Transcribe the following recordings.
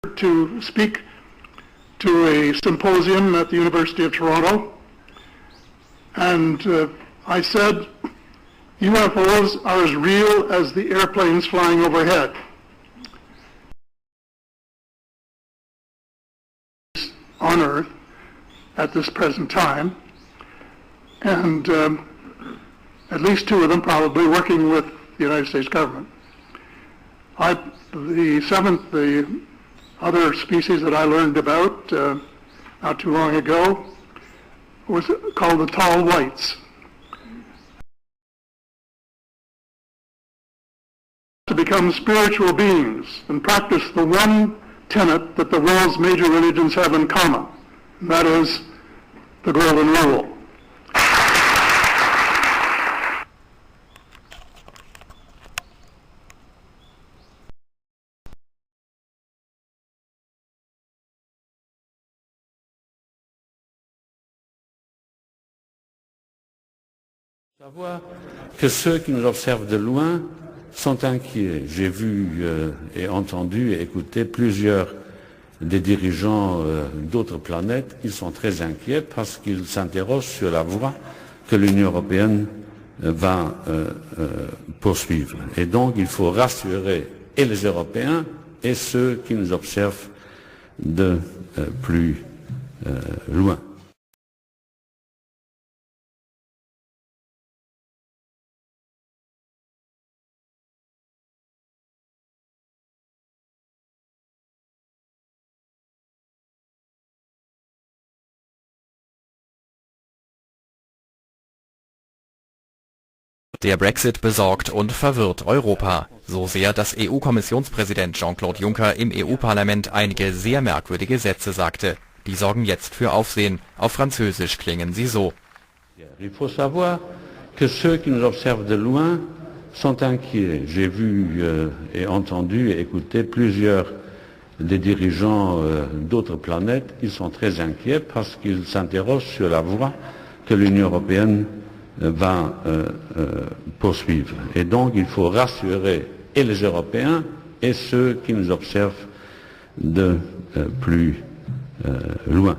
to speak to a symposium at the University of Toronto, and I said, UFOs are as real as the airplanes flying overhead. On Earth at this present time, and at least two of them probably working with the United States government. The other species that I learned about not too long ago was called the tall whites. To become spiritual beings and practice the one tenet that the world's major religions have in common, and that is the Golden Rule. Savoir que ceux qui nous observent de loin sont inquiets. J'ai vu et entendu et écouté plusieurs des dirigeants d'autres planètes. Ils sont très inquiets parce qu'ils s'interrogent sur la voie que l'Union européenne va poursuivre. Et donc il faut rassurer et les Européens et ceux qui nous observent de plus loin. Der Brexit besorgt und verwirrt Europa. So sehr, dass EU-Kommissionspräsident Jean-Claude Juncker im EU-Parlament einige sehr merkwürdige Sätze sagte. Die sorgen jetzt für Aufsehen. Auf Französisch klingen sie so. Il faut savoir que ceux qui nous observent de loin sont inquiets. J'ai vu et entendu et écouté plusieurs des dirigeants d'autres planètes. Ils sont très inquiets parce qu'ils s'interrogent sur la voie que l'Union européenne va poursuivre. Et donc il faut rassurer et les Européens et ceux qui nous observent de plus loin.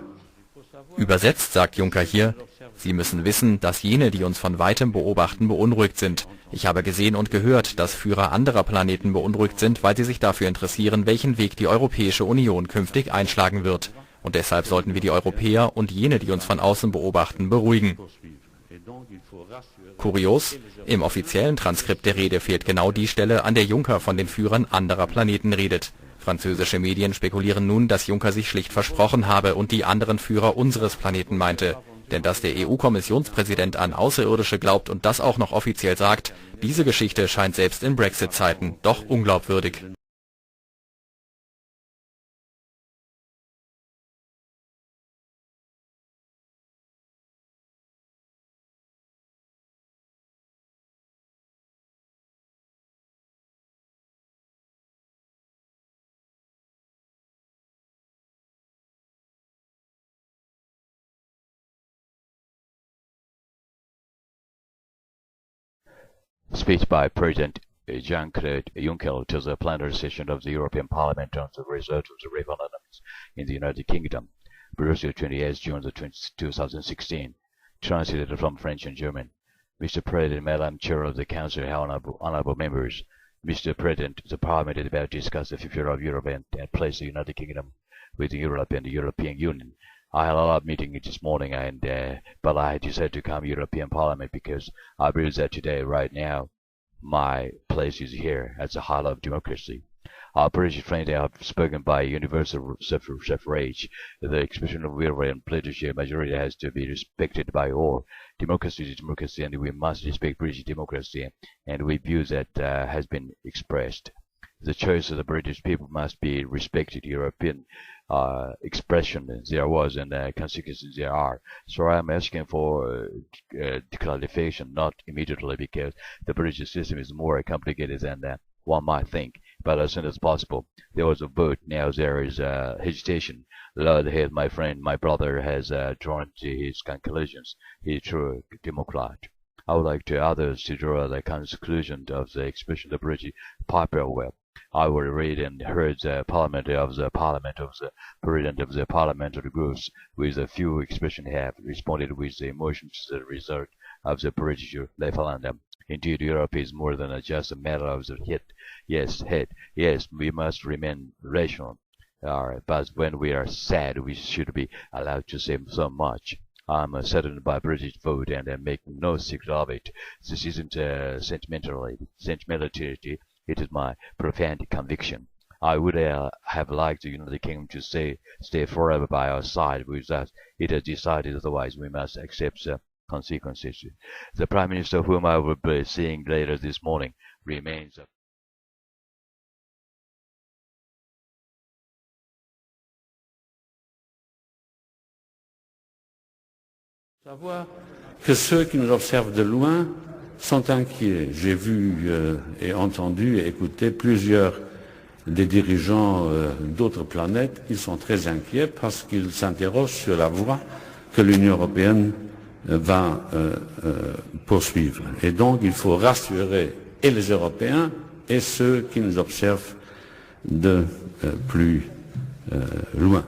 Übersetzt sagt Juncker hier, Sie müssen wissen, dass jene, die uns von weitem beobachten, beunruhigt sind. Ich habe gesehen und gehört, dass Führer anderer Planeten beunruhigt sind, weil sie sich dafür interessieren, welchen Weg die Europäische Union künftig einschlagen wird. Und deshalb sollten wir die Europäer und jene, die uns von außen beobachten, beruhigen. Kurios, im offiziellen Transkript der Rede fehlt genau die Stelle, an der Juncker von den Führern anderer Planeten redet. Französische Medien spekulieren nun, dass Juncker sich schlicht versprochen habe und die anderen Führer unseres Planeten meinte. Denn dass der EU-Kommissionspräsident an Außerirdische glaubt und das auch noch offiziell sagt, diese Geschichte scheint selbst in Brexit-Zeiten doch unglaubwürdig. Speech by President Jean-Claude Juncker to the plenary session of the European Parliament on the result of the referendums in the United Kingdom, Brussels, 28 June 2016, translated from French and German. Mr. President, Madam Chair of the Council, honorable members, Mr. President, the Parliament is about to discuss the future of Europe and place the United Kingdom with Europe and the European Union. I had a lot of meeting this morning, but I decided to come European Parliament because I believe that today, right now, my place is here as the heart of democracy. Our British friends have spoken by universal suffrage. The expression of will and political majority has to be respected by all. Democracy is democracy, and we must respect British democracy, and we view that has been expressed. The choice of the British people must be respected. European expression there was and consequences there are. So I'm asking for clarification, not immediately, because the British system is more complicated than one might think. But as soon as possible, there was a vote. Now there is hesitation. Lord Head, my friend, my brother, has drawn to his conclusions. He is a true Democrat. I would like to others to draw the conclusion of the expression of the British popular will. I will read and heard the President of the parliamentary groups with a few expressions have responded with emotion to the result of the British referendum. Indeed, Europe is more than just a matter of the head. Yes, we must remain rational. But when we are sad, we should be allowed to say so much. I'm saddened by British vote and I make no secret of it. This isn't sentimentality. It is my profound conviction. I would have liked the United Kingdom to stay forever by our side. With us, it has decided otherwise. We must accept the consequences. The Prime Minister, whom I will be seeing later this morning, remains. Savoir que ceux qui nous observent de loin sont inquiets. J'ai vu et entendu et écouté plusieurs des dirigeants d'autres planètes qui sont très inquiets parce qu'ils s'interrogent sur la voie que l'Union européenne va poursuivre. Et donc il faut rassurer et les Européens et ceux qui nous observent de plus loin.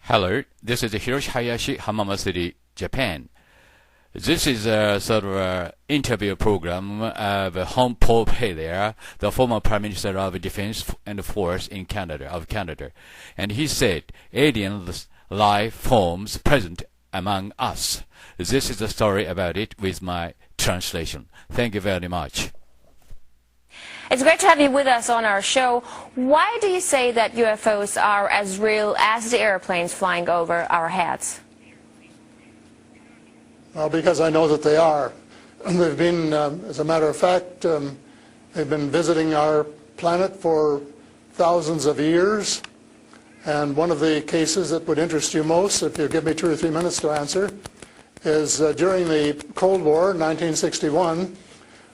Hello, this is Hiroshi Hay, Hamama City, Japan. This is a sort of interview program of Humankind+, Hellyer, the former Prime Minister of Defense and Force in Canada. And he said, alien life forms present among us. This is the story about it with my translation. Thank you very much. It's great to have you with us on our show. Why do you say that UFOs are as real as the airplanes flying over our heads? Well, because I know that they are. They've been, as a matter of fact, they've been visiting our planet for thousands of years. And one of the cases that would interest you most, if you give me 2 or 3 minutes to answer, is during the Cold War, 1961,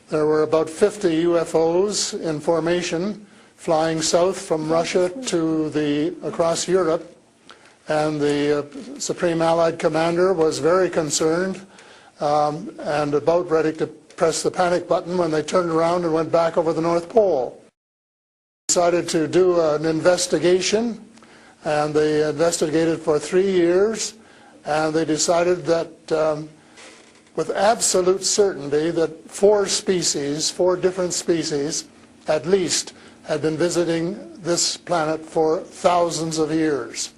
there were about 50 UFOs in formation flying south from Russia to across Europe, and the Supreme Allied Commander was very concerned and about ready to press the panic button when they turned around and went back over the North Pole. They decided to do an investigation, and they investigated for 3 years, and they decided that with absolute certainty that 4 different species at least, had been visiting this planet for thousands of years.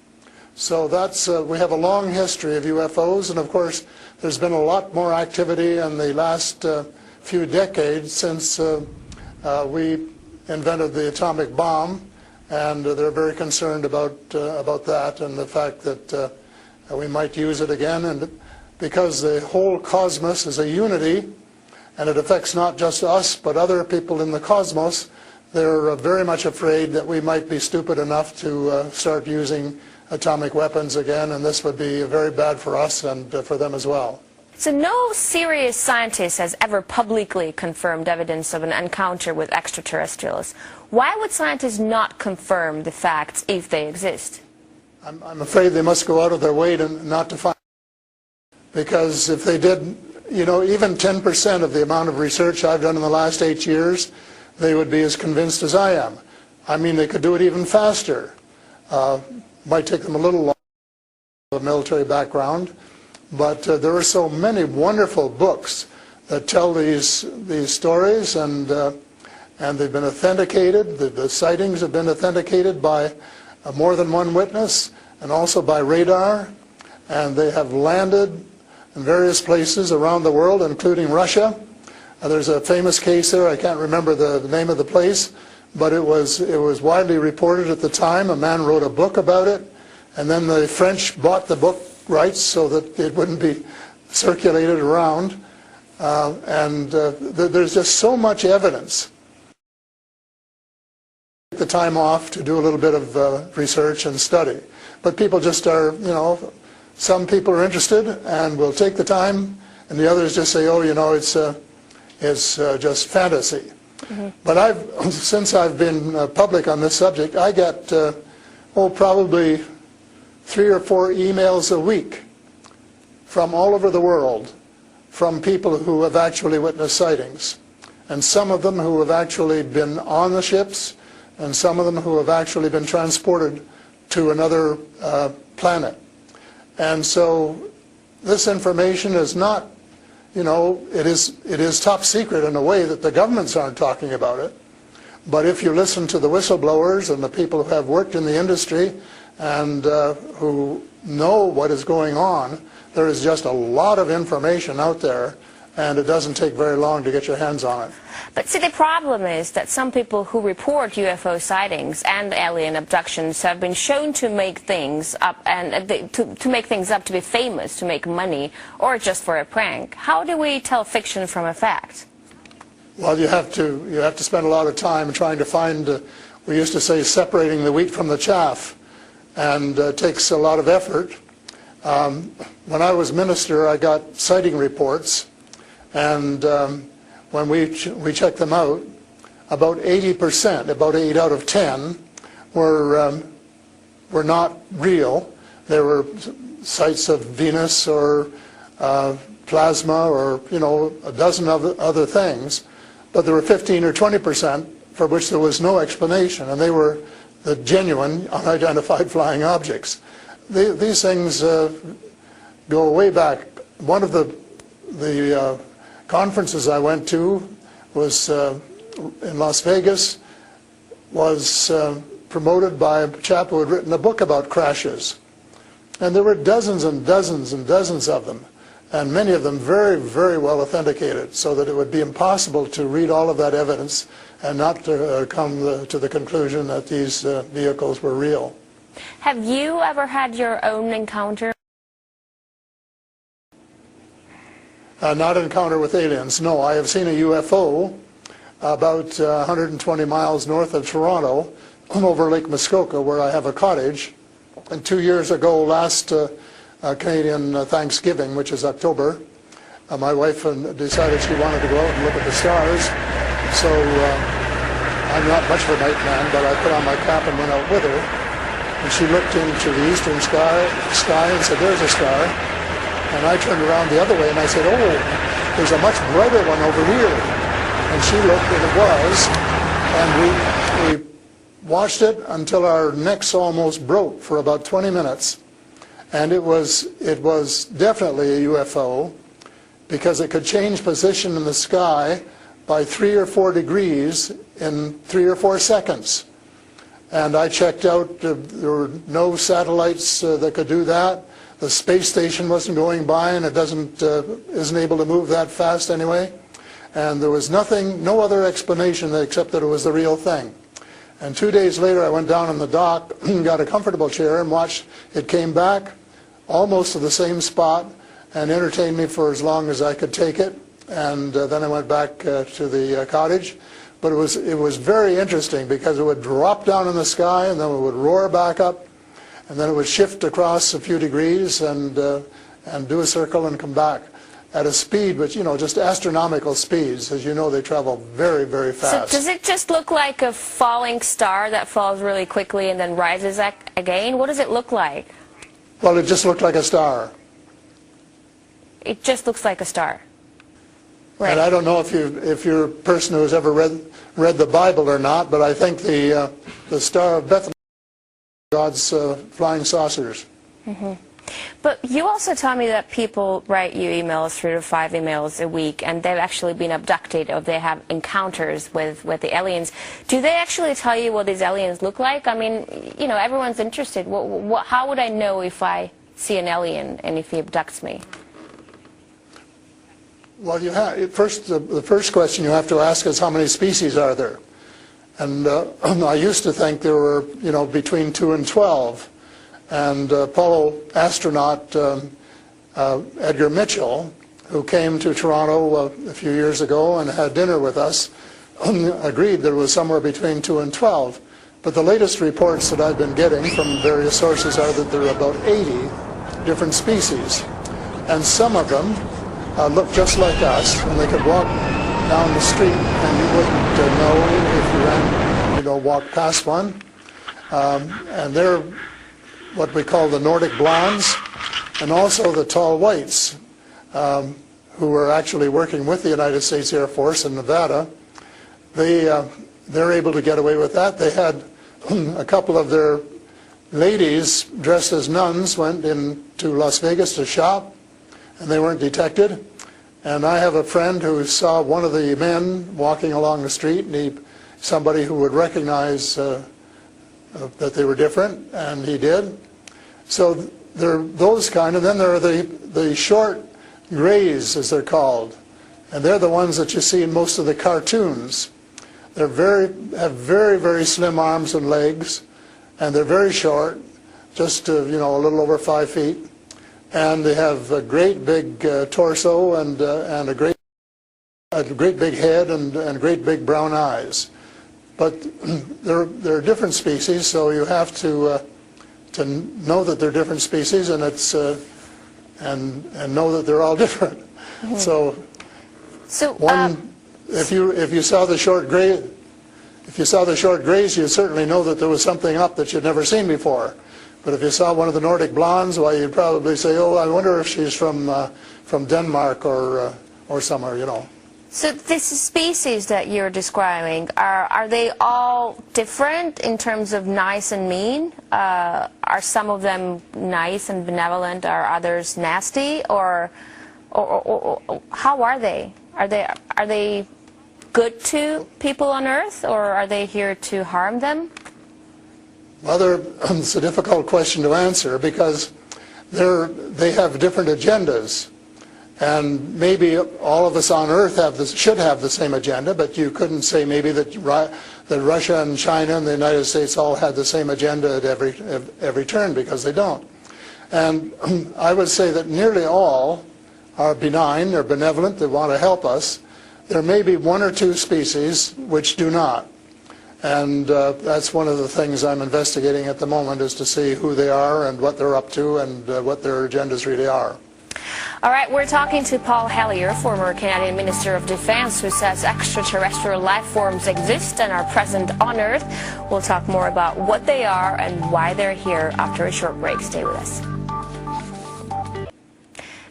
So that's, we have a long history of UFOs, and of course there's been a lot more activity in the last few decades since we invented the atomic bomb, and they're very concerned about that and the fact that we might use it again. And because the whole cosmos is a unity, and it affects not just us but other people in the cosmos, they're very much afraid that we might be stupid enough to start using atomic weapons again, and this would be very bad for us and for them as well. So no serious scientist has ever publicly confirmed evidence of an encounter with extraterrestrials. Why would scientists not confirm the facts if they exist? I'm afraid they must go out of their way not to find. Because if they did, even 10% of the amount of research I've done in the last 8 years, they would be as convinced as I am. I mean, they could do it even faster. Might take them a little longer, a military background, but there are so many wonderful books that tell these stories, and they've been authenticated. The sightings have been authenticated by more than one witness, and also by radar, and they have landed in various places around the world, including Russia. There's a famous case there. I can't remember the name of the place, but it was widely reported at the time. A man wrote a book about it, and then the French bought the book rights so that it wouldn't be circulated around. There's just so much evidence. Take the time off to do a little bit of research and study, but people just are, some people are interested and will take the time and the others just say, oh, you know, it's just fantasy. But since I've been public on this subject, I get, probably 3 or 4 emails a week from all over the world, from people who have actually witnessed sightings, and some of them who have actually been on the ships, and some of them who have actually been transported to another planet. And so this information is not, you know, it is top secret in a way that the governments aren't talking about it. But if you listen to the whistleblowers and the people who have worked in the industry and who know what is going on, there is just a lot of information out there, and it doesn't take very long to get your hands on it. But see, the problem is that some people who report UFO sightings and alien abductions have been shown to make things up, and to make things up to be famous, to make money, or just for a prank. How do we tell fiction from a fact? Well, you have to spend a lot of time trying to find, we used to say, separating the wheat from the chaff, and it takes a lot of effort. When I was minister, I got sighting reports, and when we checked them out, about 80%, about 8 out of 10, were not real. There were sights of Venus or plasma or, you know, a dozen other things. But there were 15 or 20% for which there was no explanation, and they were the genuine unidentified flying objects. These things go way back. One of the conferences I went to was in Las Vegas, was promoted by a chap who had written a book about crashes. And there were dozens and dozens and dozens of them, and many of them very, very well authenticated, so that it would be impossible to read all of that evidence and not to come to the conclusion that these vehicles were real. Have you ever had your own encounter? Not encounter with aliens, no. I have seen a UFO about 120 miles north of Toronto over Lake Muskoka, where I have a cottage. And 2 years ago, last Canadian Thanksgiving, which is October, my wife decided she wanted to go out and look at the stars. So I'm not much of a night man, but I put on my cap and went out with her. And she looked into the eastern sky and said, "There's a star." And I turned around the other way and I said, "Oh, there's a much brighter one over here." And she looked, and it was. And we watched it until our necks almost broke for about 20 minutes. And it was definitely a UFO, because it could change position in the sky by 3 or 4 degrees in 3 or 4 seconds. And I checked out, there were no satellites that could do that. The space station wasn't going by, and it isn't able to move that fast anyway. And there was no other explanation except that it was the real thing. And 2 days later, I went down on the dock, got a comfortable chair, and watched it came back almost to the same spot and entertained me for as long as I could take it. And then I went back to the cottage. But it was very interesting, because it would drop down in the sky, and then it would roar back up, and then it would shift across a few degrees and do a circle and come back at a speed which, you know, just astronomical speeds. As you know, they travel very, very fast. So does it just look like a falling star that falls really quickly and then rises again? What does it look like? Well, it just looked like a star. It just looks like a star. Right. And I don't know if you're a person who has ever read the Bible or not, but I think the Star of Bethlehem, God's flying saucers. Mm-hmm. But you also tell me that people write you emails, 3 to 5 emails a week, and they've actually been abducted, or they have encounters with the aliens. Do they actually tell you what these aliens look like? I mean, you know, everyone's interested. How would I know if I see an alien and if he abducts me? Well, the first question you have to ask is, how many species are there? And I used to think there were, you know, between 2 and 12. And Apollo astronaut Edgar Mitchell, who came to Toronto a few years ago and had dinner with us, agreed that it was somewhere between 2 and 12. But the latest reports that I've been getting from various sources are that there are about 80 different species. And some of them looked just like us, and they could walk down the street and you wouldn't know if you ran, walked past one. And they're what we call the Nordic blondes, and also the tall whites, who were actually working with the United States Air Force in Nevada. They're able to get away with that. They had a couple of their ladies dressed as nuns went into Las Vegas to shop, and they weren't detected. And I have a friend who saw one of the men walking along the street, and somebody who would recognize that they were different, and he did. So there are those kind, and then there are the short grays, as they're called, and they're the ones that you see in most of the cartoons. They're have very, very slim arms and legs, and they're very short, just a little over 5 feet, and they have a great big torso and a great big head and great big brown eyes. But they're different species, so you have to know that they're different species, and it's and know that they're all different. Mm-hmm. So if you saw the short gray, you'd certainly know that there was something up that you'd never seen before. But if you saw one of the Nordic blondes, well, you'd probably say, "Oh, I wonder if she's from Denmark or somewhere." So this species that you're describing, are they all different in terms of nice and mean? Are some of them nice and benevolent? Are others nasty? Or how are they? Are they good to people on Earth, or are they here to harm them? Well, it's a difficult question to answer because they have different agendas. And maybe all of us on Earth should have the same agenda, but you couldn't say maybe that Russia and China and the United States all had the same agenda at every turn, because they don't. And I would say that nearly all are benign, they're benevolent, they want to help us. There may be one or two species which do not. And that's one of the things I'm investigating at the moment, is to see who they are and what they're up to and what their agendas really are. All right, we're talking to Paul Hellyer, former Canadian Minister of Defense, who says extraterrestrial life forms exist and are present on Earth. We'll talk more about what they are and why they're here after a short break. Stay with us.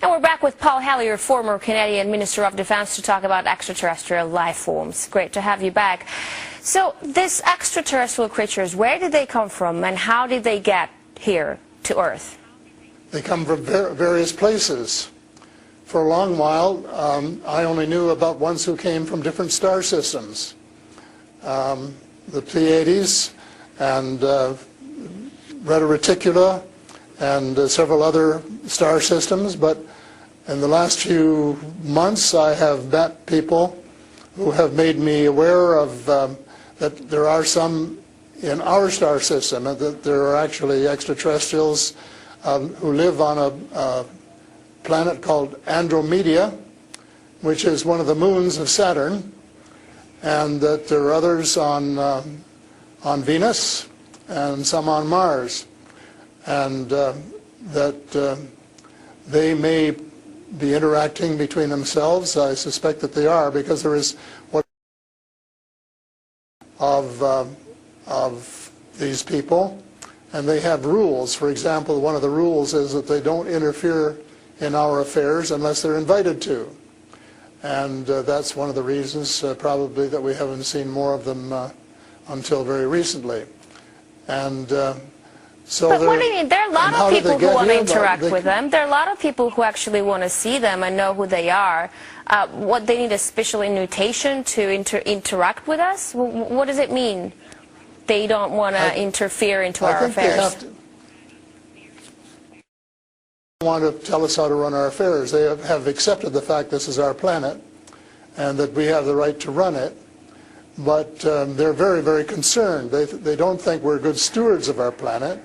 And we're back with Paul Hellyer, former Canadian Minister of Defense, to talk about extraterrestrial life forms. Great to have you back. So these extraterrestrial creatures, where did they come from and how did they get here to Earth? They come from various places. For a long while, I only knew about ones who came from different star systems. The Pleiades and Reta Reticula and several other star systems, but in the last few months I have met people who have made me aware of that there are some in our star system, and that there are actually extraterrestrials who live on a planet called Andromeda, which is one of the moons of Saturn, and that there are others on Venus and some on Mars, and that they may be interacting between themselves. I suspect that they are, because there is what of these people, and they have rules. For example, one of the rules is that they don't interfere in our affairs unless they're invited to. And that's one of the reasons probably that we haven't seen more of them until very recently. And so but what do you mean? There are a lot of people who want to interact with them. There are a lot of people who actually want to see them and know who they are. What, they need a special invitation to interact with us? What does it mean? They don't want to interfere into our affairs. They want to tell us how to run our affairs. They have accepted the fact this is our planet and that we have the right to run it, but they're very, very concerned. They don't think we're good stewards of our planet.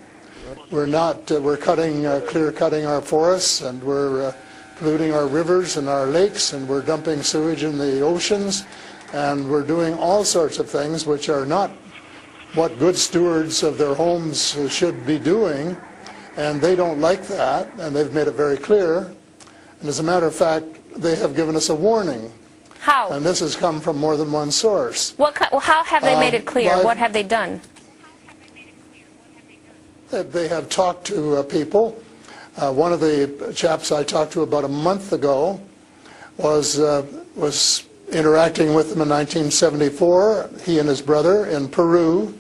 We're not. We're clear-cutting our forests, and we're polluting our rivers and our lakes, and we're dumping sewage in the oceans, and we're doing all sorts of things which are not what good stewards of their homes should be doing. And they don't like that, and they've made it very clear. And as a matter of fact, they have given us a warning. How? And this has come from more than one source. How have they made it clear? What have they done? They have talked to people. One of the chaps I talked to about a month ago was interacting with them in 1974, he and his brother in Peru,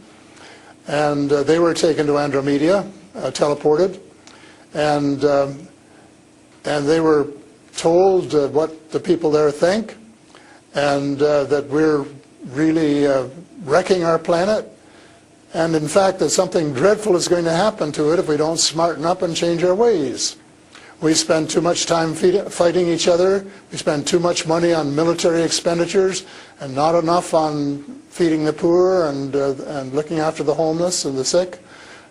and they were taken to Andromeda, teleported, and they were told what the people there think, and that we're really wrecking our planet, and in fact that something dreadful is going to happen to it if we don't smarten up and change our ways. We spend too much time fighting each other, we spend too much money on military expenditures and not enough on feeding the poor and looking after the homeless and the sick,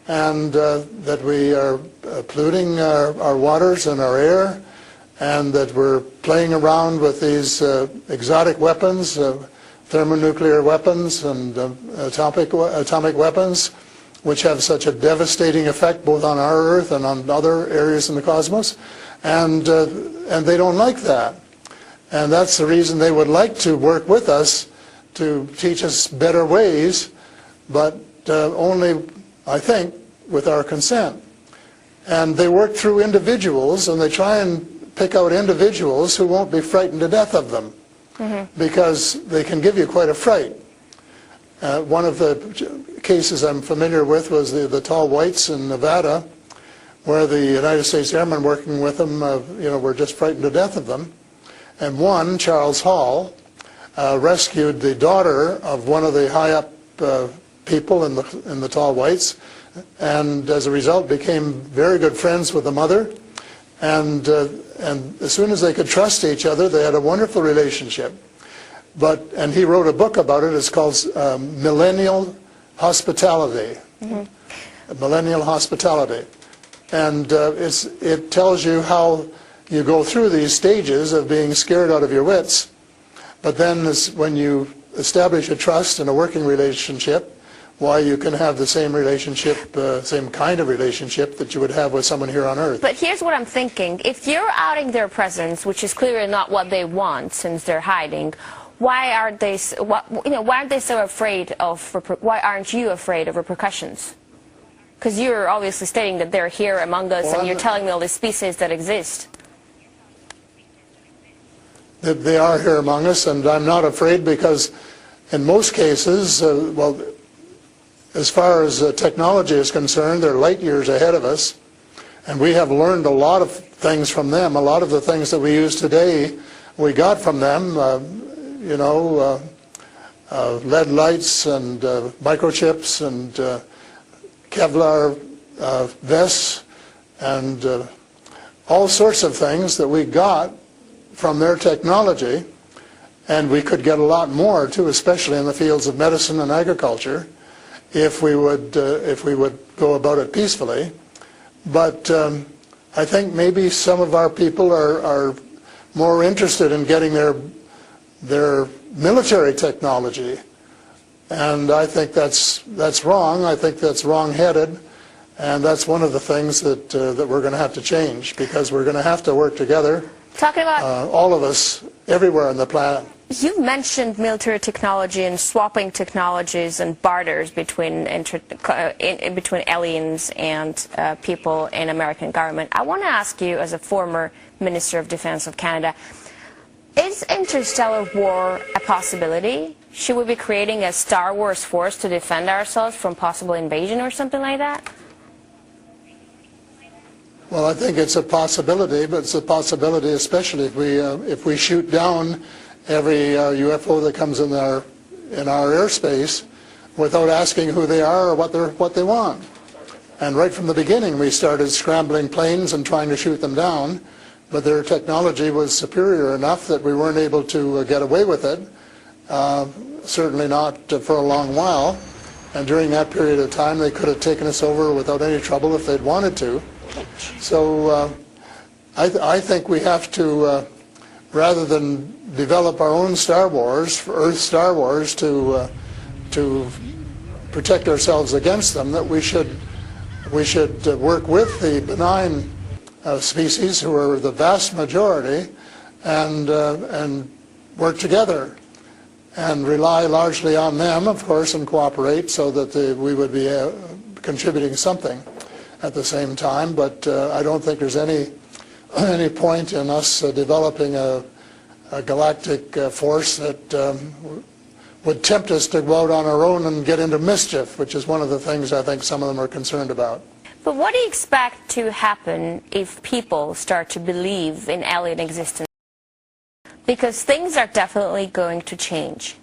and that we are polluting our waters and our air, and that we're playing around with these exotic weapons, thermonuclear weapons and atomic weapons, which have such a devastating effect both on our Earth and on other areas in the cosmos, and they don't like that. And that's the reason they would like to work with us to teach us better ways, but only, I think, with our consent. And they work through individuals, and they try and pick out individuals who won't be frightened to death of them, because they can give you quite a fright. One of the cases I'm familiar with was the tall whites in Nevada, where the United States Airmen working with them, were just frightened to death of them. And one, Charles Hall, rescued the daughter of one of the high-up people in the tall whites, and as a result became very good friends with the mother. And as soon as they could trust each other, they had a wonderful relationship. And he wrote a book about it. It's called Millennial Hospitality. Millennial Hospitality. And it tells you how you go through these stages of being scared out of your wits. But then when you establish a trust and a working relationship, why you can have the same relationship, same kind of relationship that you would have with someone here on Earth. But here's what I'm thinking. If you're outing their presence, which is clearly not what they want since they're hiding, why aren't they so afraid of, why aren't you afraid of repercussions? Because you're obviously stating that they're here among us, and you're telling me all the species that exist. That they are here among us, and I'm not afraid because in most cases, as far as technology is concerned, they're light years ahead of us, and we have learned a lot of things from them. A lot of the things that we use today, we got from them, lead lights and microchips and Kevlar vests and all sorts of things that we got from their technology, and we could get a lot more too, especially in the fields of medicine and agriculture, if we would go about it peacefully. But I think maybe some of our people are more interested in getting their military technology, and I think that's wrong. I think that's wrong-headed, and that's one of the things that we're going to have to change, because we're going to have to work together. Talking about all of us, everywhere on the planet. You mentioned military technology and swapping technologies and barters between aliens and people in American government. I want to ask you, as a former Minister of Defense of Canada, is interstellar war a possibility? Should we be creating a Star Wars force to defend ourselves from possible invasion or something like that? Well, I think it's a possibility, but it's a possibility especially if we shoot down every UFO that comes in our airspace without asking who they are or what they want. And right from the beginning, we started scrambling planes and trying to shoot them down, but their technology was superior enough that we weren't able to get away with it. Certainly not for a long while. And during that period of time, they could have taken us over without any trouble if they'd wanted to. So I think we have to, rather than develop our own Star Wars, Earth Star Wars, to protect ourselves against them, that we should work with the benign species, who are the vast majority, and work together and rely largely on them, of course, and cooperate so that we would be contributing something at the same time. But I don't think there's any point in us developing a galactic force that would tempt us to go out on our own and get into mischief, which is one of the things I think some of them are concerned about. But what do you expect to happen if people start to believe in alien existence? Because things are definitely going to change.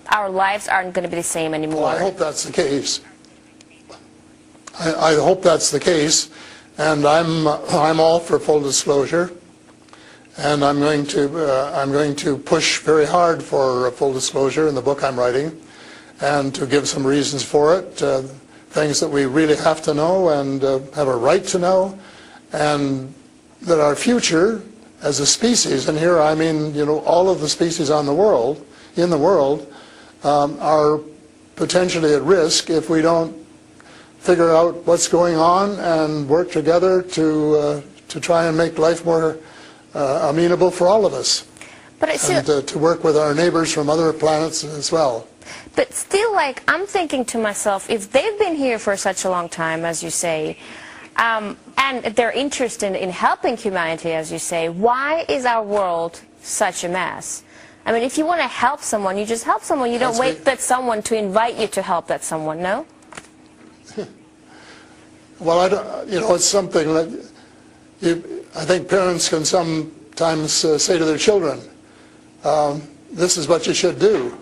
Our lives aren't going to be the same anymore. Well, I hope that's the case. I hope that's the case, and I'm all for full disclosure, and I'm going to push very hard for full disclosure in the book I'm writing, and to give some reasons for it, things that we really have to know and have a right to know, and that our future as a species, and here I mean, all of the species in the world, are potentially at risk if we don't figure out what's going on and work together to try and make life more amenable for all of us. But and to work with our neighbors from other planets as well. But still, I'm thinking to myself, if they've been here for such a long time, as you say, and they're interested in helping humanity, as you say, why is our world such a mess? I mean, if you want to help someone, you just help someone. You don't wait for someone to invite you to help that someone, no? Well, it's something that I think parents can sometimes say to their children, this is what you should do.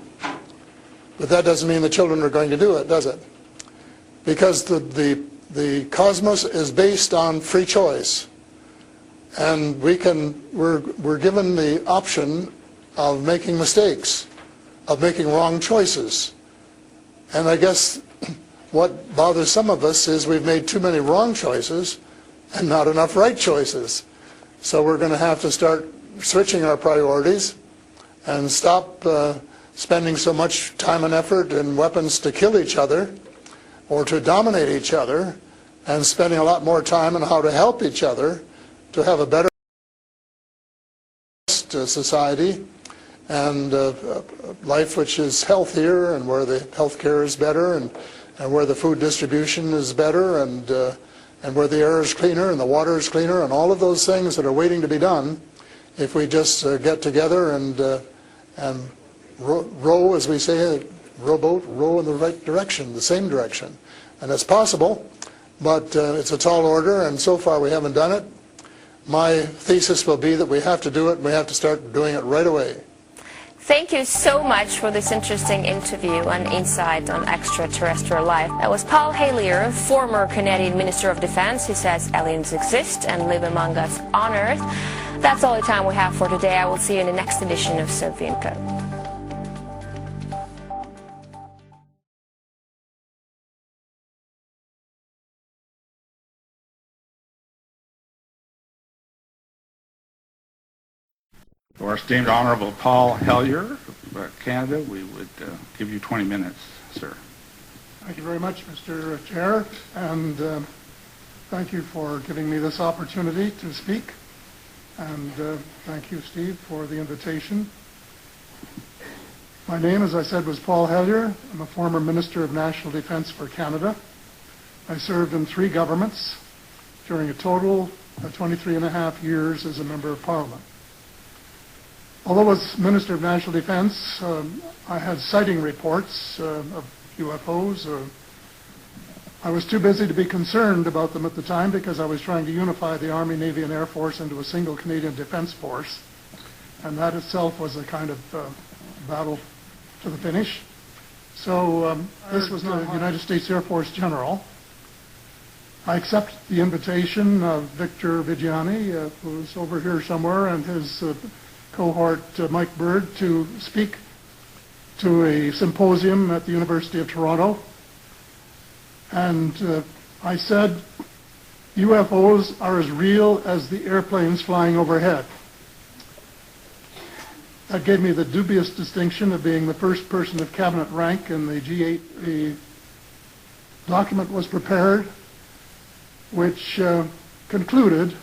But that doesn't mean the children are going to do it, does it? Because the cosmos is based on free choice. And we're given the option of making mistakes, of making wrong choices. And I guess what bothers some of us is we've made too many wrong choices and not enough right choices. So we're going to have to start switching our priorities and stop spending so much time and effort and weapons to kill each other or to dominate each other, and spending a lot more time on how to help each other to have a better society and life which is healthier, and where the health care is better, and where the food distribution is better, and where the air is cleaner and the water is cleaner, and all of those things that are waiting to be done if we just get together and row, as we say, rowboat, row in the right direction, the same direction. And it's possible, but it's a tall order, and so far we haven't done it. My thesis will be that we have to do it, and we have to start doing it right away. Thank you so much for this interesting interview and insight on extraterrestrial life. That was Paul Hellyer, former Canadian Minister of Defense, who says aliens exist and live among us on Earth. That's all the time we have for today. I will see you in the next edition of Sophie & Co. To our esteemed Honorable Paul Hellyer of Canada, we would give you 20 minutes, sir. Thank you very much, Mr. Chair, and thank you for giving me this opportunity to speak. And thank you, Steve, for the invitation. My name, as I said, was Paul Hellyer. I'm a former Minister of National Defence for Canada. I served in 3 governments during a total of 23.5 years as a Member of Parliament. Although as Minister of National Defense, I had sighting reports of UFOs. I was too busy to be concerned about them at the time because I was trying to unify the Army, Navy, and Air Force into a single Canadian Defense Force. And that itself was a kind of battle to the finish. So this was the United States Air Force General. I accept the invitation of Victor Vigiani, who's over here somewhere, and his cohort Mike Bird, to speak to a symposium at the University of Toronto. And I said, UFOs are as real as the airplanes flying overhead. That gave me the dubious distinction of being the first person of cabinet rank in the G8. The document was prepared, which concluded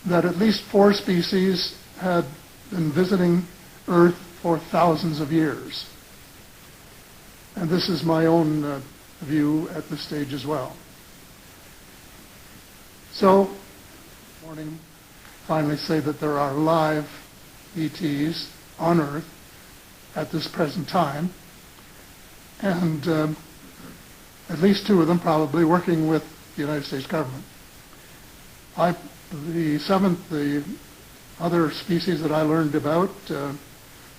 that at least 4 species had been visiting Earth for thousands of years. And this is my own view at this stage as well. So, this morning, finally say that there are live ETs on Earth at this present time, and at least 2 of them probably working with the United States government. The other species that I learned about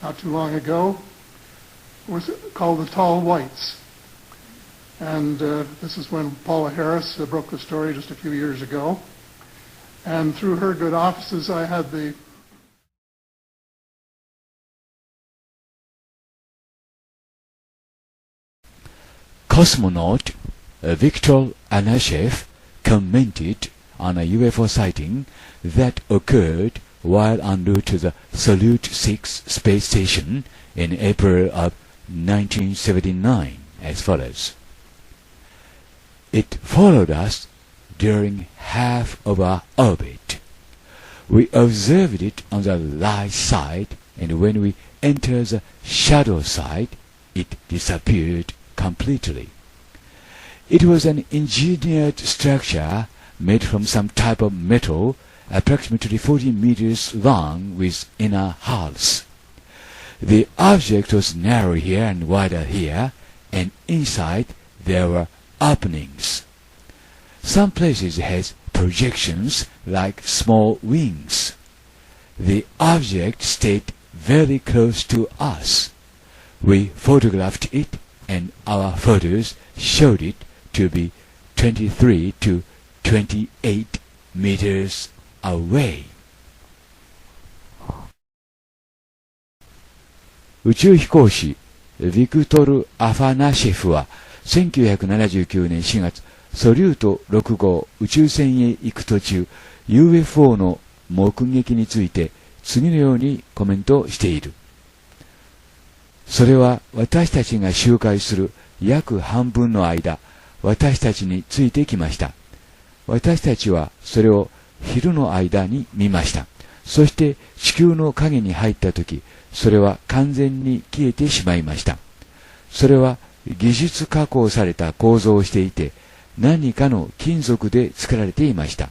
not too long ago was called the tall whites. And this is when Paula Harris broke the story just a few years ago. And through her good offices, I had the Cosmonaut Viktor Anashev commented on a UFO sighting that occurred while en route to the Salyut 6 space station in April of 1979 as follows. It followed us during half of our orbit. We observed it on the light side, and when we entered the shadow side, it disappeared completely. It was an engineered structure made from some type of metal approximately 40 meters long with inner hulls. The object was narrow here and wider here, and inside there were openings. Some places had projections like small wings. The object stayed very close to us. We photographed it, and our photos showed it to be 23 to 28 meters away. 宇宙飛行士ビクトル・アファナシェフは1979年4月、ソリュート6号宇宙船へ行く途中、UFO の目撃について次のようにコメントしている。それは私たちが周回する約半分の間、私たちについてきました。私たちはそれを昼の間に見ました。そして地球の影に入ったとき、それは完全に消えてしまいました。それは技術加工された構造をしていて、何かの金属で作られていました。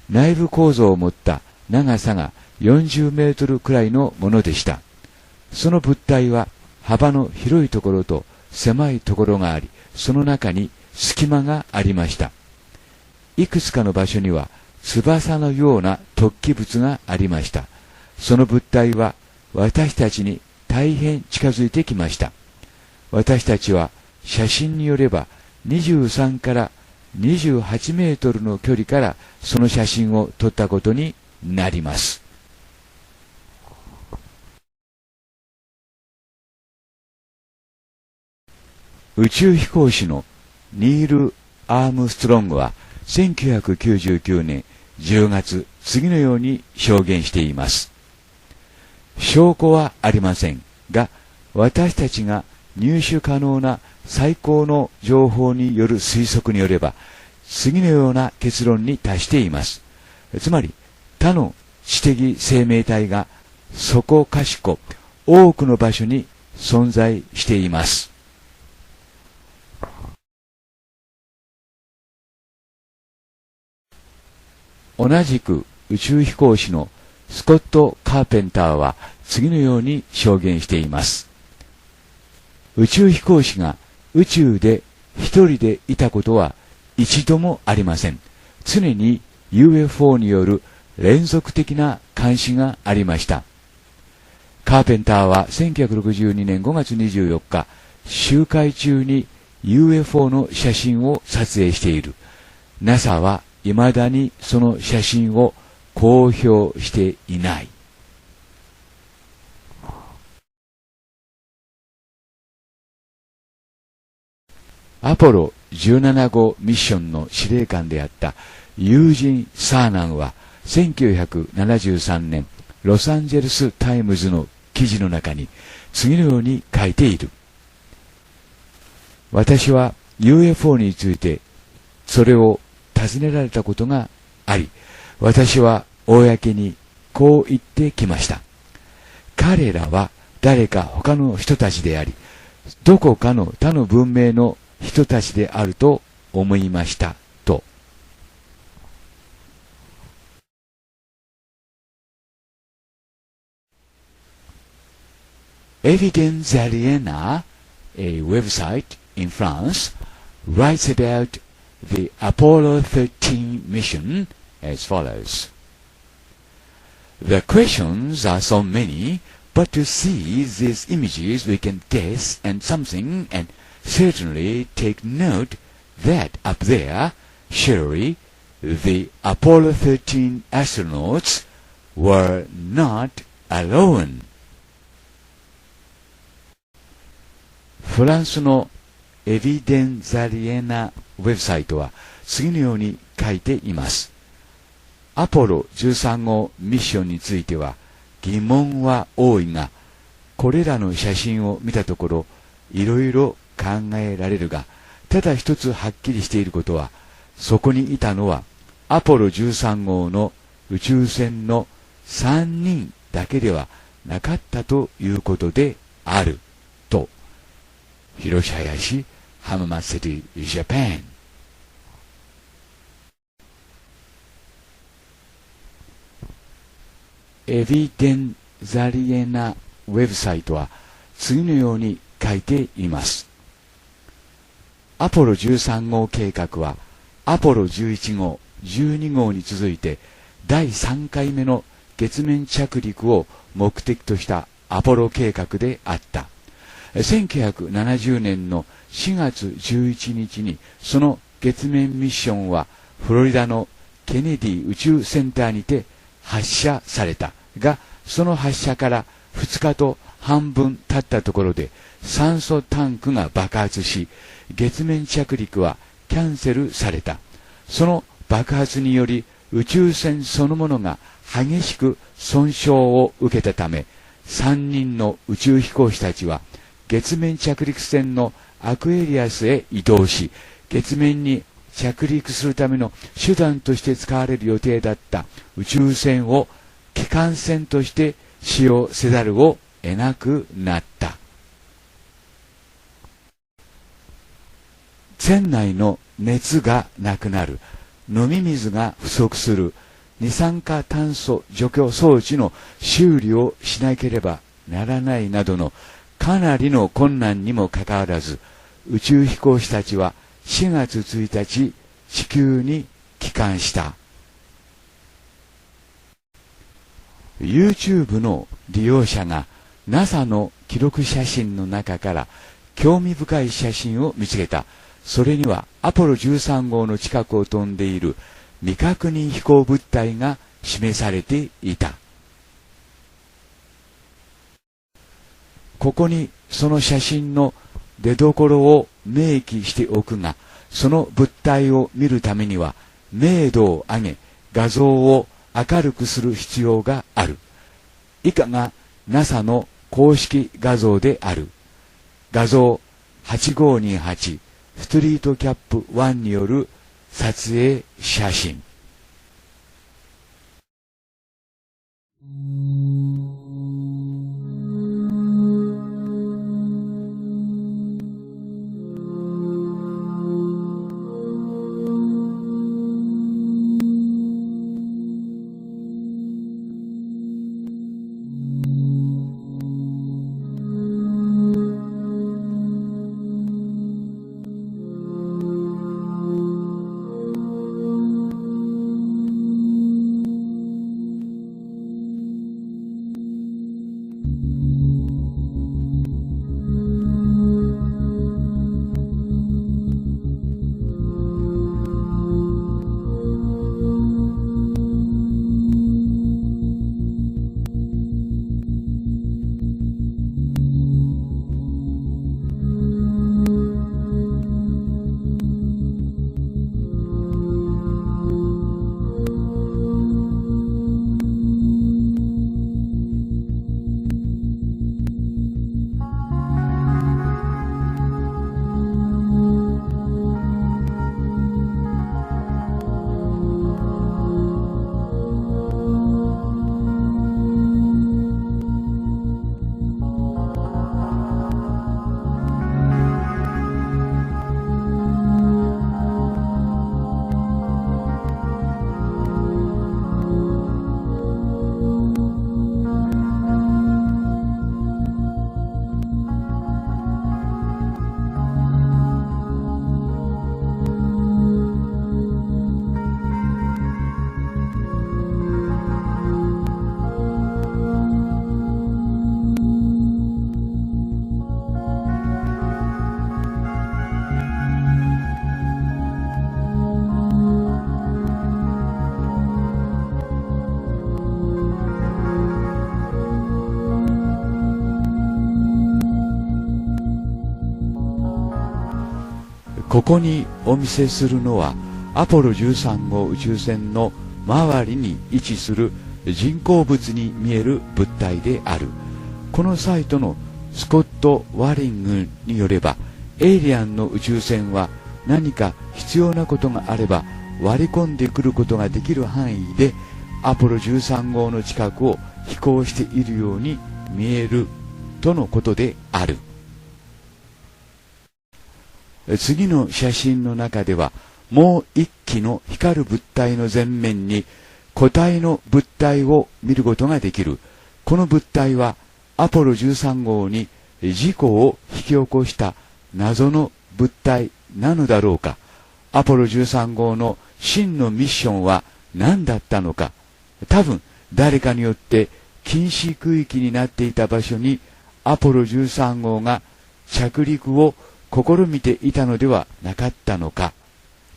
内部構造を持った長さが40メートルくらいのものでした。その物体は幅の広いところと狭いところがあり、その中に隙間がありました。いくつかの場所には翼のような突起物がありました。その物体は私たちに大変近づいてきました。私たちは写真によれば23から28メートルの距離からその写真を撮ったことになります。宇宙飛行士のニール・アームストロングは1999年10月、次のように証言しています。証拠はありませんが、私たちが入手可能な最高の情報による推測によれば、次のような結論に達しています。つまり、他の知的生命体がそこかしこ多くの場所に存在しています。同じく宇宙飛行士のスコット・カーペンターは次のように証言しています。宇宙飛行士が宇宙で一人でいたことは一度もありません。常に UFO による連続的な監視がありました。カーペンターは1962年5月24日、周回中に UFO の写真を撮影している。NASA は未だにその写真を公表していない。アポロ17号ミッションの司令官であったユージン・サーナンは1973年ロサンゼルス・タイムズの記事の中に次のように書いている。私は UFO についてそれを尋ねられたことがあり、私は公にこう言ってきました。彼らは誰か他の人たちであり、どこかの他の文明の人たちであると思いましたと。Evidence Aliena, a website in France, writes about the Apollo 13 mission as follows. The questions are so many, but to see these images we can guess and something and certainly take note that up there, surely the Apollo 13 astronauts were not alone. フランスのエビデンザリエナウェブサイトは次のように書いています。アポロ13号ミッションについては疑問は多いが、これらの写真を見たところいろいろ考えられるが、ただ一つはっきりしていることは、そこにいたのはアポロ13号の宇宙船の3人だけではなかったということであると。広志林、浜松シティ、ジャパン。エビデンザリエナウェブサイトは次のように書いています。アポロ13号計画はアポロ11号、12号に続いて第3回目の月面着陸を目的としたアポロ計画であった。1970年の4月11日にその月面ミッションはフロリダのケネディ宇宙センターにて発射されたが、その発射から2日と半分経ったところで酸素タンクが爆発し、月面着陸はキャンセルされた。その爆発により宇宙船そのものが激しく損傷を受けたため、3人の宇宙飛行士たちは月面着陸船のアクエリアスへ移動し、月面に着陸するための手段として使われる予定だった宇宙船を機関船として使用せざるを得なくなった。船内の熱がなくなる、飲み水が不足する、二酸化炭素除去装置の修理をしなければならないなどのかなりの困難にもかかわらず、宇宙飛行士たちは4月1日地球に帰還した。 YouTube の利用者が NASA の記録写真の中から興味深い写真を見つけた。それにはアポロ13号の近くを飛んでいる未確認飛行物体が示されていた。ここにその写真の出どころを明記しておくが、その物体を見るためには明度を上げ画像を明るくする必要がある。以下が NASA の公式画像である。画像8528ストリートキャップ1による撮影写真。ここにお見せするのはアポロ13号宇宙船の周りに位置する人工物に見える物体である。このサイトのスコット・ワリングによれば、エイリアンの宇宙船は何か必要なことがあれば割り込んでくることができる範囲でアポロ13号の近くを飛行しているように見えるとのことである。次の写真の中ではもう一機の光る物体の前面に固体の物体を見ることができる。この物体はアポロ13号に事故を引き起こした謎の物体なのだろうか。アポロ13号の真のミッションは何だったのか。多分誰かによって禁止区域になっていた場所にアポロ13号が着陸を試みていたのではなかったのか。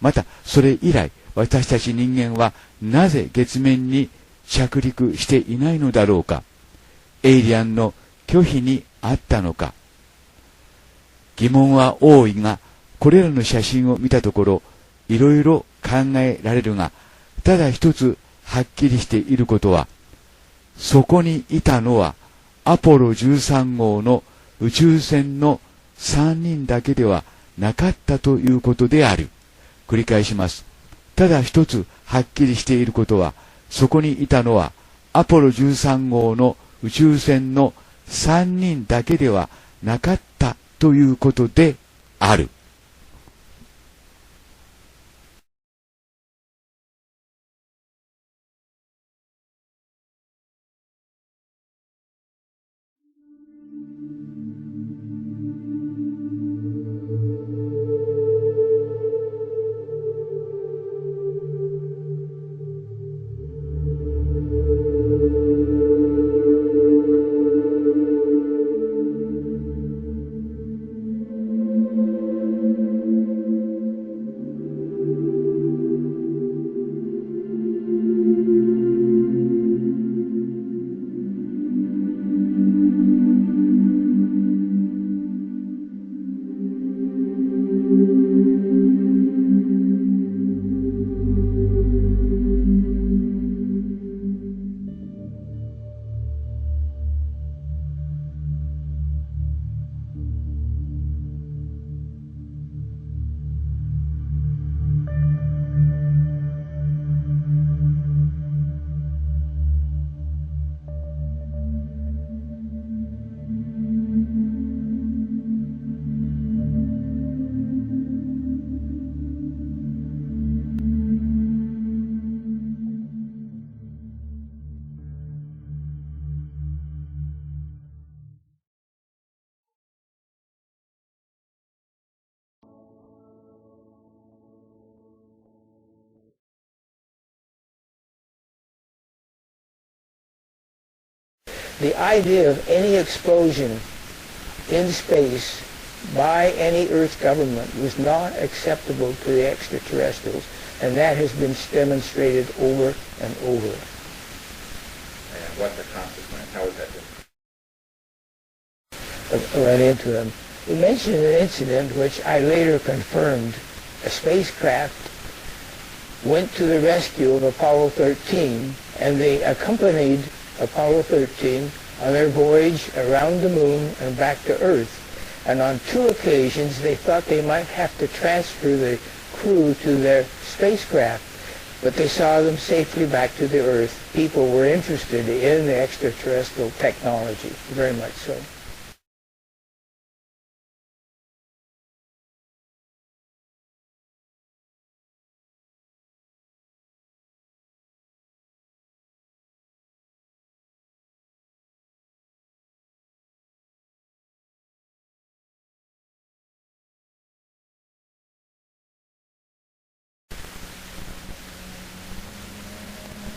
またそれ以来私たち人間はなぜ月面に着陸していないのだろうか。エイリアンの拒否にあったのか。疑問は多いが、これらの写真を見たところいろいろ考えられるが、ただ一つはっきりしていることは、そこにいたのはアポロ13号の宇宙船の3人だけではなかったということである。繰り返します。ただ一つはっきりしていることは、そこにいたのはアポロ13号の宇宙船の3人だけではなかったということである。The idea of any explosion in space by any Earth government was not acceptable to the extraterrestrials, and that has been demonstrated over and over. And what's the consequence? How is that different? Right into them. We mentioned an incident which I later confirmed. A spacecraft went to the rescue of Apollo 13, and they accompanied Apollo 13 on their voyage around the moon and back to Earth. And on 2 occasions they thought they might have to transfer the crew to their spacecraft, but they saw them safely back to the Earth. People were interested in the extraterrestrial technology, very much so.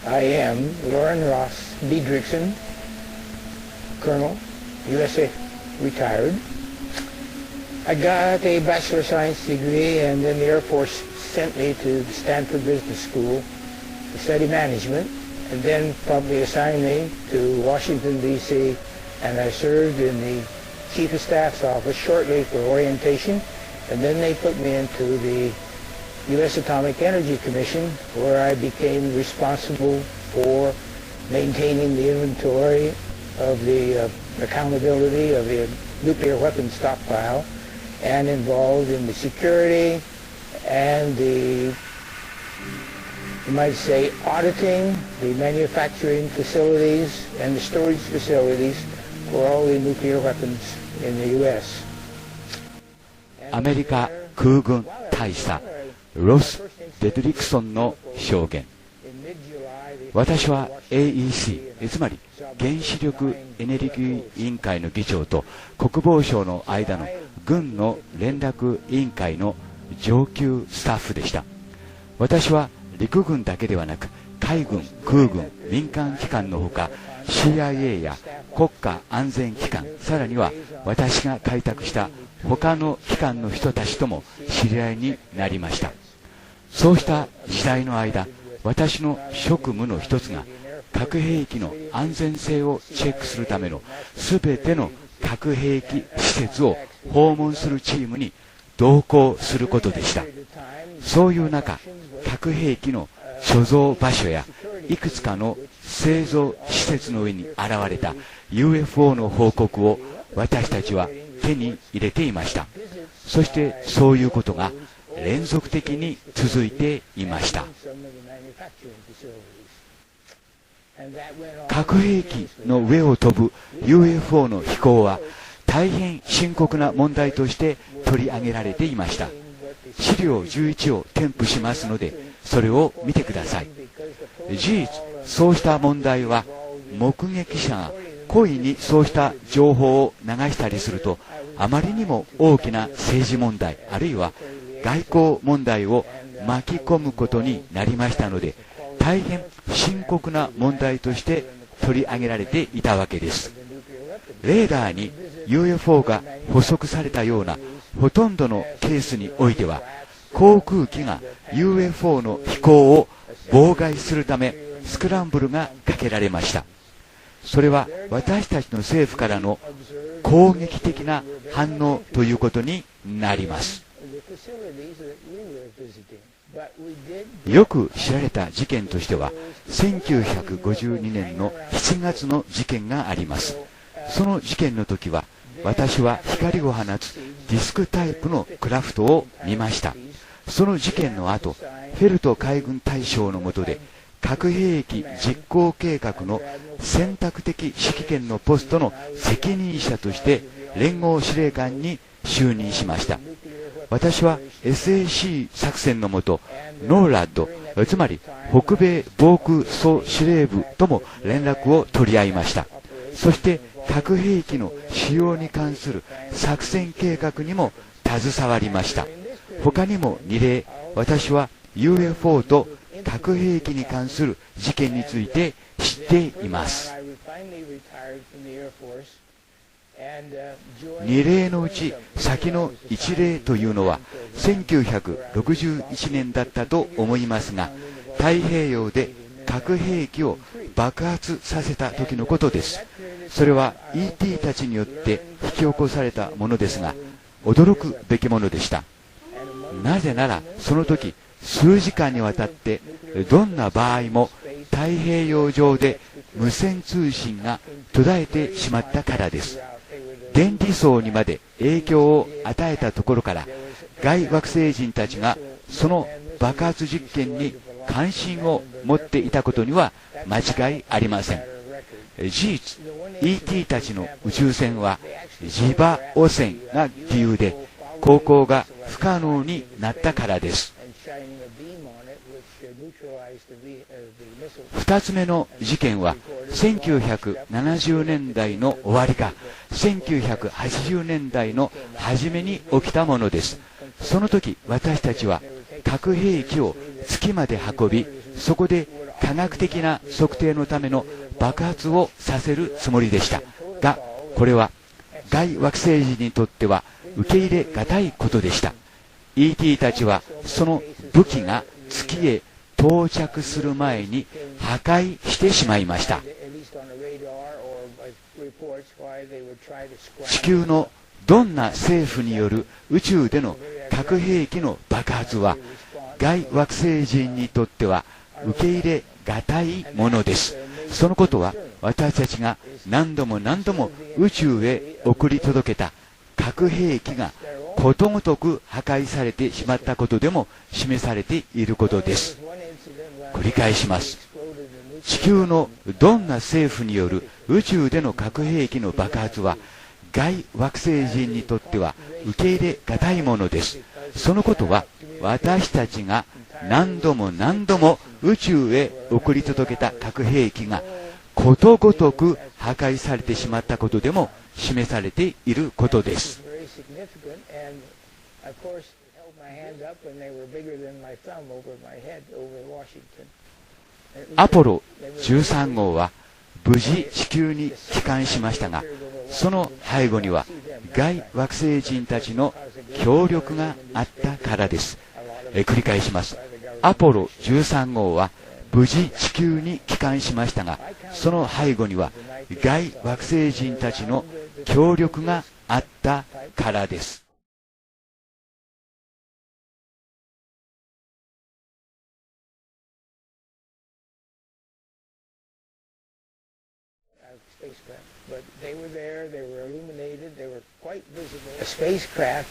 I am Lauren Ross Dedricson, Colonel, USA, retired. I got a Bachelor of Science degree, and then the Air Force sent me to the Stanford Business School to study management, and then probably assigned me to Washington, D.C., and I served in the Chief of Staff's office shortly for orientation, And then they put me into the U.S. Atomic Energy Commission, where I became responsible for maintaining the inventory of the accountability of the nuclear weapons stockpile, and involved in the security and the, you might say, auditing the manufacturing facilities and the storage facilities for all the nuclear weapons in the U.S. アメリカ空軍大佐ロス・デドリクソンの証言。私は AEC、つまり原子力エネルギー委員会の議長と国防省の間の軍の連絡委員会の上級スタッフでした。私は陸軍だけではなく海軍、空軍、民間機関のほか CIA や国家安全機関、さらには私が開拓した他の機関の人たちとも知り合いになりました。そうした時代の間、私の職務の一つが核兵器の安全性をチェックするためのすべての核兵器施設を訪問するチームに同行することでした。そういう中、核兵器の所蔵場所やいくつかの製造施設の上に現れた UFO の報告を私たちは手に入れていました。そしてそういうことが連続的に続いていました。核兵器の上を飛ぶ UFO の飛行は大変深刻な問題として取り上げられていました。資料11を添付しますので、それを見てください。事実、そうした問題は目撃者が故意にそうした情報を流したりすると、あまりにも大きな政治問題、あるいは外交問題を巻き込むことになりましたので、大変深刻な問題として取り上げられていたわけです。レーダーに UFO が捕捉されたようなほとんどのケースにおいては、航空機が UFO の飛行を妨害するためスクランブルがかけられました。それは私たちの政府からの攻撃的な反応ということになります。よく知られた事件としては1952年の7月の事件があります。その事件の時は私は光を放つディスクタイプのクラフトを見ました。その事件の後、フェルト海軍大将の下で核兵器実行計画の選択的指揮権のポストの責任者として連合司令官に就任しました。私は SAC 作戦の下、ノーラッド、つまり北米防空総司令部とも連絡を取り合いました。そして核兵器の使用に関する作戦計画にも携わりました。他にも2例、私は UFO と核兵器に関する事件について知っています。2例のうち先の1例というのは1961年だったと思いますが、太平洋で核兵器を爆発させた時のことです。それは ET たちによって引き起こされたものですが、驚くべきものでした。なぜならその時数時間にわたってどんな場合も太平洋上で無線通信が途絶えてしまったからです。電離層にまで影響を与えたところから、外惑星人たちがその爆発実験に関心を持っていたことには間違いありません。事実、ET たちの宇宙船は磁場汚染が理由で航行が不可能になったからです。2つ目の事件は1970年代の終わりか1980年代の初めに起きたものです。その時私たちは核兵器を月まで運び、そこで科学的な測定のための爆発をさせるつもりでしたが、これは外惑星人にとっては受け入れがたいことでした。 ET たちはその武器が月へ到着する前に破壊してしまいました。地球のどんな政府による宇宙での核兵器の爆発は外惑星人にとっては受け入れがたいものです。そのことは私たちが何度も何度も宇宙へ送り届けた核兵器がことごとく破壊されてしまったことでも示されていることです。繰り返します。地球のどんな政府による宇宙での核兵器の爆発は外惑星人にとっては受け入れがたいものです。そのことは私たちが何度も何度も宇宙へ送り届けた核兵器がことごとく破壊されてしまったことでも示されていることです。アポロ13号は無事地球に帰還しましたが、その背後には外惑星人たちの協力があったからです。繰り返します。アポロ13号は無事地球に帰還しましたが、その背後には外惑星人たちの協力があったからです。But they were there, they were illuminated, they were quite visible. A spacecraft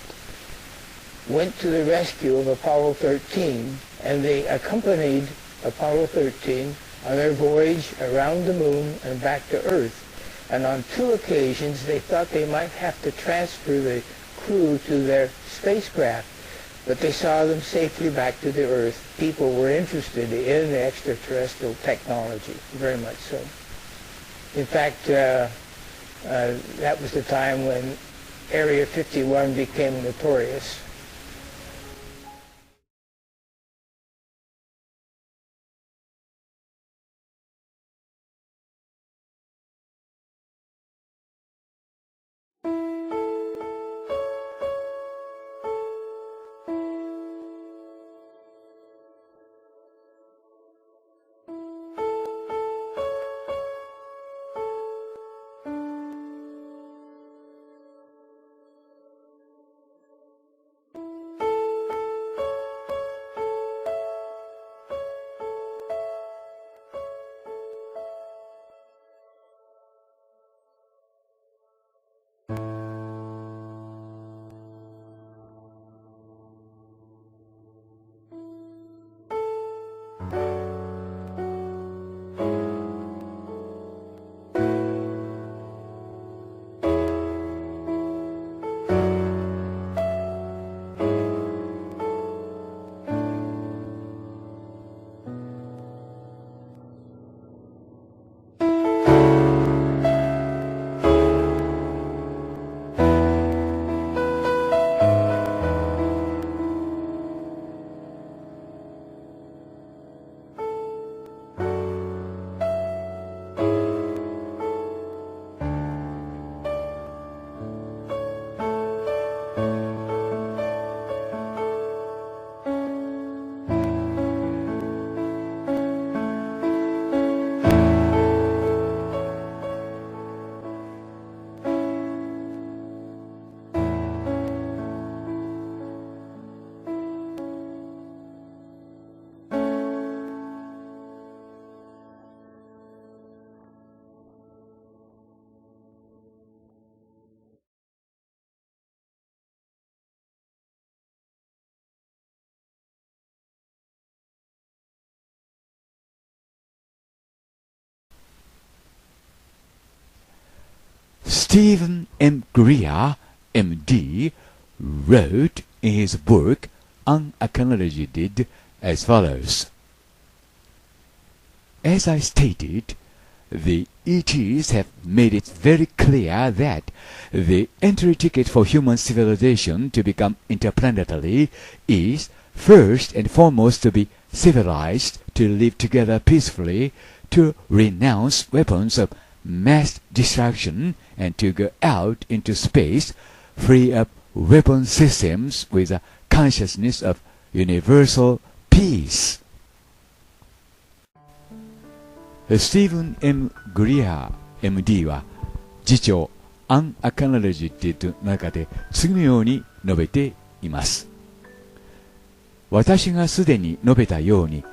went to the rescue of Apollo 13, and they accompanied Apollo 13 on their voyage around the moon and back to Earth. And on 2 occasions, they thought they might have to transfer the crew to their spacecraft, but they saw them safely back to the Earth. People were interested in the extraterrestrial technology, very much so. In fact, that was the time when Area 51 became notorious. Stephen M. Greer, M.D., wrote in his book Unacknowledged as follows. As I stated, the ETs have made it very clear that the entry ticket for human civilization to become interplanetary is first and foremost to be civilized, to live together peacefully, to renounce weapons of mass destruction, and to go out into space, free of weapon systems with a consciousness of universal peace. スティーブン・ M ・グリアー MD は次長 Unacknowledged の中で次のように述べています。私がすでに述べたように、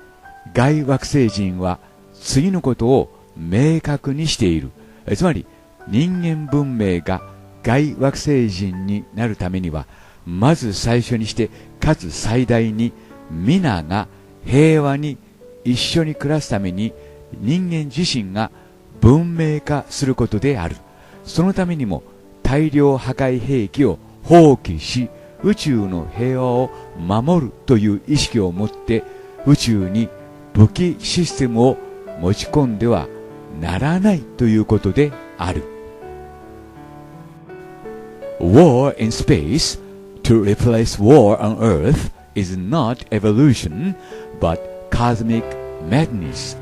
外惑星人は次のことを明確にしている。つまり、人間文明が外惑星人になるためには、まず最初にして、かつ最大に、皆が平和に一緒に暮らすために、人間自身が文明化することである。そのためにも、大量破壊兵器を放棄し、宇宙の平和を守るという意識を持って、宇宙に武器システムを持ち込んではならないということである。War in space to replace war on Earth is not evolution, but cosmic madness.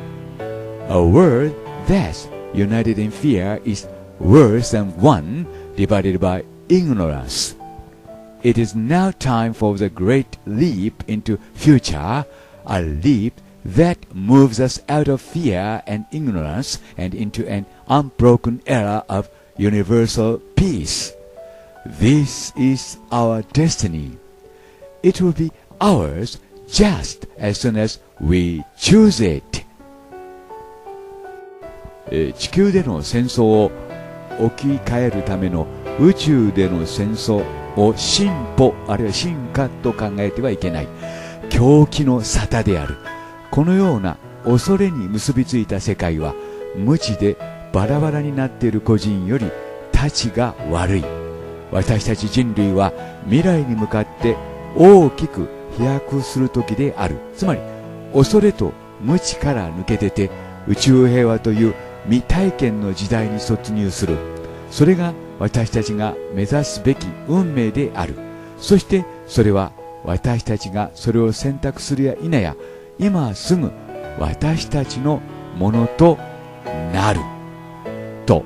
A world that's united in fear is worse than one divided by ignorance. It is now time for the great leap into future, a leap that moves us out of fear and ignorance and into an unbroken era of universal peace. This is our destiny. It will be ours just as soon as we choose it. 地球での戦争を置き換えるための宇宙での戦争を進歩あるいは進化と考えてはいけない。狂気の沙汰である。このような恐れに結びついた世界は無知でバラバラになっている個人よりたちが悪い。私たち人類は未来に向かって大きく飛躍する時である。つまり恐れと無知から抜け出て宇宙平和という未体験の時代に突入する。それが私たちが目指すべき運命である。そしてそれは私たちがそれを選択するや否や今すぐ私たちのものとなると